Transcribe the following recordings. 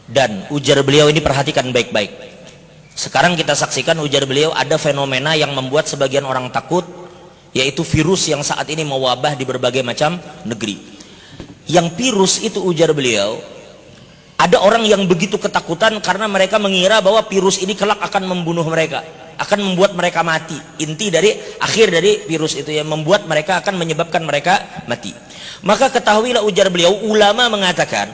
Dan ujar beliau ini, perhatikan baik-baik. Sekarang kita saksikan, ujar beliau, ada fenomena yang membuat sebagian orang takut, yaitu virus yang saat ini mewabah di berbagai macam negeri. Yang virus itu, ujar beliau, ada orang yang begitu ketakutan karena mereka mengira bahwa virus ini kelak akan membunuh mereka, akan membuat mereka mati. Inti dari, akhir dari virus itu yang membuat mereka, akan menyebabkan mereka mati. Maka ketahuilah, ujar beliau, ulama mengatakan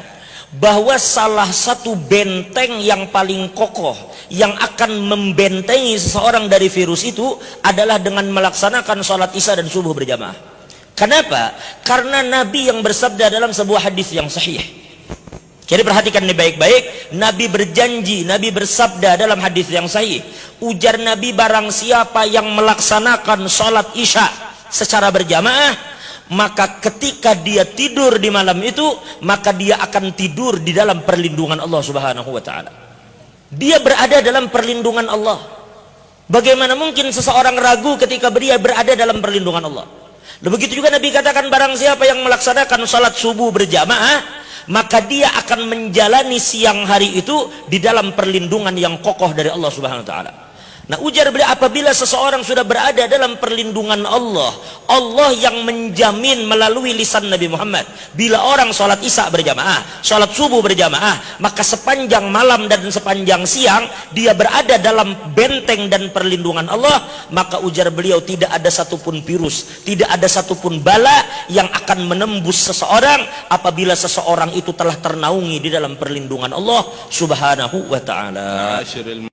bahwa salah satu benteng yang paling kokoh yang akan membentengi seseorang dari virus itu adalah dengan melaksanakan sholat isya dan subuh berjamaah. Kenapa? Karena Nabi yang bersabda dalam sebuah hadis yang sahih. Jadi perhatikan ini baik-baik. Nabi berjanji, Nabi bersabda dalam hadis yang sahih, ujar Nabi, barang siapa yang melaksanakan sholat isya secara berjamaah, maka ketika dia tidur di malam itu, maka dia akan tidur di dalam perlindungan Allah Subhanahu wa ta'ala. Dia berada dalam perlindungan Allah. Bagaimana mungkin seseorang ragu ketika dia berada dalam perlindungan Allah? Begitu juga Nabi katakan, barang siapa yang melaksanakan salat subuh berjamaah, maka dia akan menjalani siang hari itu di dalam perlindungan yang kokoh dari Allah Subhanahu wa ta'ala. Nah, ujar beliau, apabila seseorang sudah berada dalam perlindungan Allah, Allah yang menjamin melalui lisan Nabi Muhammad, bila orang sholat isya berjamaah, sholat subuh berjamaah, maka sepanjang malam dan sepanjang siang dia berada dalam benteng dan perlindungan Allah. Maka ujar beliau, tidak ada satupun virus, tidak ada satupun bala yang akan menembus seseorang apabila seseorang itu telah ternaungi di dalam perlindungan Allah Subhanahu wa ta'ala.